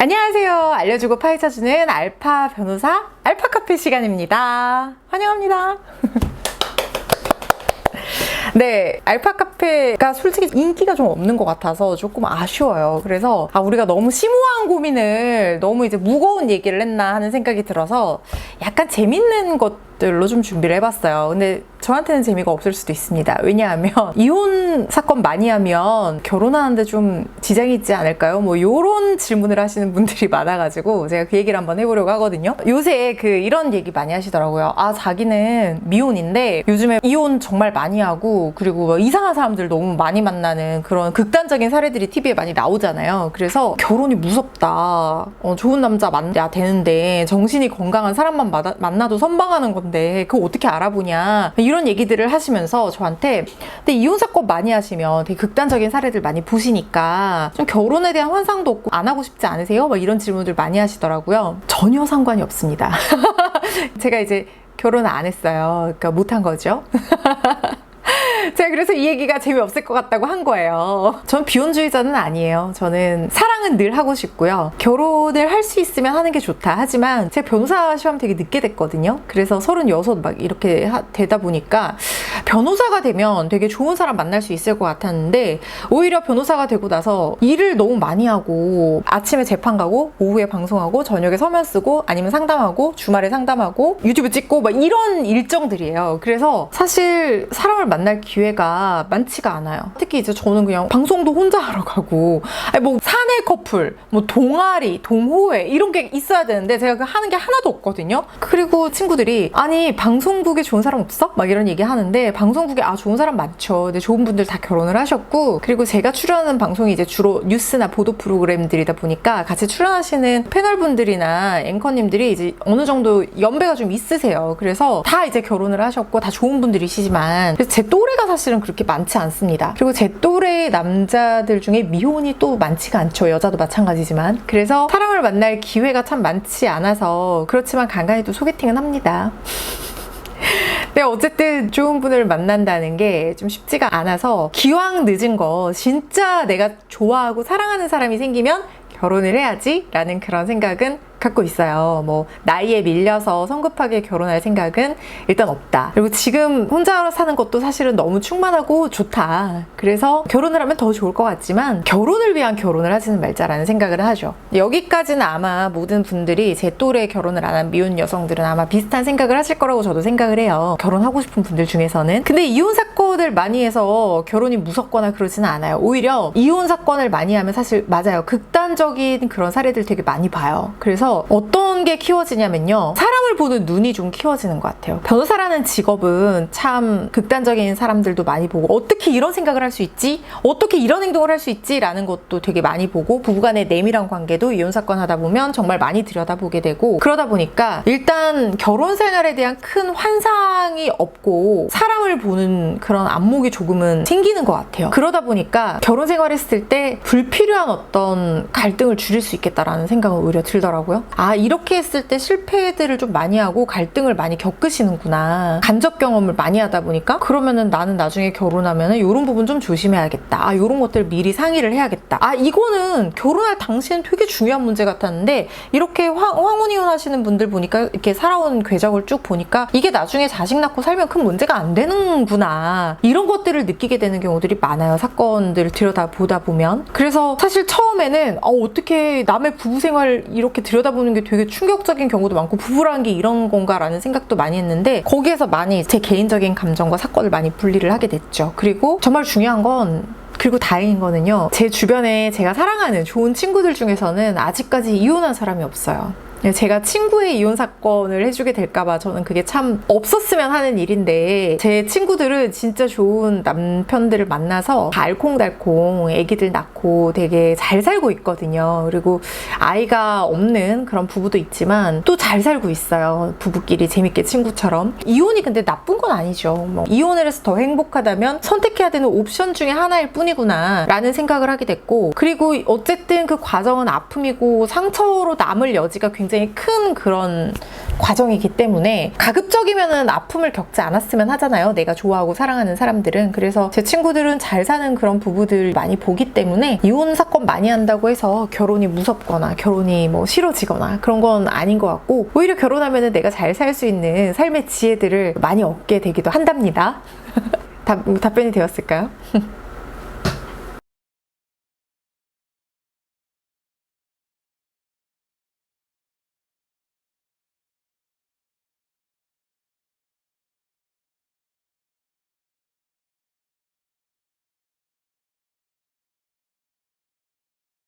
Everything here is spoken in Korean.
안녕하세요. 알려주고 파헤쳐주는 알파 변호사 알파카페 시간입니다. 환영합니다. 네, 알파카페가 솔직히 인기가 좀 없는 것 같아서 조금 아쉬워요. 그래서 우리가 너무 심오한 고민을 너무 이제 무거운 얘기를 했나 하는 생각이 들어서 약간 재밌는 것들로 좀 준비를 해봤어요. 근데 저한테는 재미가 없을 수도 있습니다. 왜냐하면 이혼 사건 많이 하면 결혼하는데 좀 지장이 있지 않을까요? 뭐 요런 질문을 하시는 분들이 많아가지고 제가 그 얘기를 한번 해보려고 하거든요. 요새 이런 얘기 많이 하시더라고요. 자기는 미혼인데 요즘에 이혼 정말 많이 하고 그리고 뭐 이상한 사람들 너무 많이 만나는 그런 극단적인 사례들이 TV에 많이 나오잖아요. 그래서 결혼이 무섭다. 좋은 남자 만나야 되는데 정신이 건강한 사람만 만나도 선방하는 건데 그거 어떻게 알아보냐. 이런 얘기들을 하시면서 저한테 근데 이혼 사건 많이 하시면 되게 극단적인 사례들 많이 보시니까 좀 결혼에 대한 환상도 없고 안 하고 싶지 않으세요? 막 이런 질문들 많이 하시더라고요. 전혀 상관이 없습니다. 제가 이제 결혼을 안 했어요. 그러니까 못한 거죠. 제가 그래서 이 얘기가 재미없을 것 같다고 한 거예요. 전 비혼주의자는 아니에요. 저는 사랑은 늘 하고 싶고요. 결혼을 할 수 있으면 하는 게 좋다. 하지만 제가 변호사 시험 되게 늦게 됐거든요. 그래서 36 막 이렇게 되다 보니까 변호사가 되면 되게 좋은 사람 만날 수 있을 것 같았는데 오히려 변호사가 되고 나서 일을 너무 많이 하고 아침에 재판 가고 오후에 방송하고 저녁에 서면 쓰고 아니면 상담하고 주말에 상담하고 유튜브 찍고 막 이런 일정들이에요. 그래서 사실 사람을 만날 기회가 많지가 않아요. 특히 이제 저는 그냥 방송도 혼자 하러 가고 뭐 사내 커플, 뭐 동아리, 동호회 이런 게 있어야 되는데 제가 하는 게 하나도 없거든요. 그리고 친구들이 아니 방송국에 좋은 사람 없어? 막 이런 얘기 하는데 방송국에 좋은 사람 많죠. 근데 좋은 분들 다 결혼을 하셨고 그리고 제가 출연하는 방송이 이제 주로 뉴스나 보도 프로그램들이다 보니까 같이 출연하시는 패널분들이나 앵커님들이 이제 어느 정도 연배가 좀 있으세요. 그래서 다 이제 결혼을 하셨고 다 좋은 분들이시지만 그래서 제 또래가 사실은 그렇게 많지 않습니다. 그리고 제 또래 남자들 중에 미혼이 또 많지가 않죠. 여자도 마찬가지지만. 그래서 사람을 만날 기회가 참 많지 않아서 그렇지만 간간히 또 소개팅은 합니다. 근데 어쨌든 좋은 분을 만난다는 게 좀 쉽지가 않아서 기왕 늦은 거 진짜 내가 좋아하고 사랑하는 사람이 생기면 결혼을 해야지 라는 그런 생각은 갖고 있어요. 뭐 나이에 밀려서 성급하게 결혼할 생각은 일단 없다. 그리고 지금 혼자 사는 것도 사실은 너무 충만하고 좋다. 그래서 결혼을 하면 더 좋을 것 같지만 결혼을 위한 결혼을 하지는 말자라는 생각을 하죠. 여기까지는 아마 모든 분들이 제 또래 결혼을 안 한 미혼 여성들은 아마 비슷한 생각을 하실 거라고 저도 생각을 해요. 결혼하고 싶은 분들 중에서는. 근데 이혼 사건을 많이 해서 결혼이 무섭거나 그러지는 않아요. 오히려 이혼 사건을 많이 하면 사실 맞아요. 극단적인 그런 사례들 되게 많이 봐요. 그래서 어떤 게 키워지냐면요. 사람을 보는 눈이 좀 키워지는 것 같아요. 변호사라는 직업은 참 극단적인 사람들도 많이 보고 어떻게 이런 생각을 할 수 있지? 어떻게 이런 행동을 할 수 있지? 라는 것도 되게 많이 보고 부부간의 내밀한 관계도 이혼 사건 하다 보면 정말 많이 들여다보게 되고 그러다 보니까 일단 결혼 생활에 대한 큰 환상이 없고 사람을 보는 그런 안목이 조금은 생기는 것 같아요. 그러다 보니까 결혼 생활했을 때 불필요한 어떤 갈등을 줄일 수 있겠다라는 생각은 오히려 들더라고요. 이렇게 했을 때 실패들을 좀 많이 하고 갈등을 많이 겪으시는구나. 간접 경험을 많이 하다 보니까 그러면은 나는 나중에 결혼하면은 이런 부분 좀 조심해야겠다. 이런 것들 미리 상의를 해야겠다. 이거는 결혼할 당시엔 되게 중요한 문제 같았는데 이렇게 황혼이혼 하시는 분들 보니까 이렇게 살아온 궤적을 쭉 보니까 이게 나중에 자식 낳고 살면 큰 문제가 안 되는구나. 이런 것들을 느끼게 되는 경우들이 많아요. 사건들을 들여다보다 보면. 그래서 사실 처음에는 어떻게 남의 부부 생활 이렇게 들여다보는 게 되게 충격적인 경우도 많고 부부라는 게 이런 건가 라는 생각도 많이 했는데 거기에서 많이 제 개인적인 감정과 사건을 많이 분리를 하게 됐죠. 그리고 정말 중요한 건 그리고 다행인 거는요. 제 주변에 제가 사랑하는 좋은 친구들 중에서는 아직까지 이혼한 사람이 없어요. 제가 친구의 이혼 사건을 해주게 될까봐 저는 그게 참 없었으면 하는 일인데 제 친구들은 진짜 좋은 남편들을 만나서 다 알콩달콩 애기들 낳고 되게 잘 살고 있거든요. 그리고 아이가 없는 그런 부부도 있지만 또 잘 살고 있어요. 부부끼리 재밌게 친구처럼. 이혼이 근데 나쁜 건 아니죠. 뭐 이혼을 해서 더 행복하다면 선택해야 되는 옵션 중에 하나일 뿐이구나 라는 생각을 하게 됐고 그리고 어쨌든 그 과정은 아픔이고 상처로 남을 여지가 굉장히 큰 그런 과정이기 때문에 가급적이면은 아픔을 겪지 않았으면 하잖아요. 내가 좋아하고 사랑하는 사람들은. 그래서 제 친구들은 잘 사는 그런 부부들 많이 보기 때문에 이혼 사건 많이 한다고 해서 결혼이 무섭거나 결혼이 뭐 싫어지거나 그런 건 아닌 것 같고, 오히려 결혼하면은 내가 잘 살 수 있는 삶의 지혜들을 많이 얻게 되기도 한답니다. 답변이 되었을까요?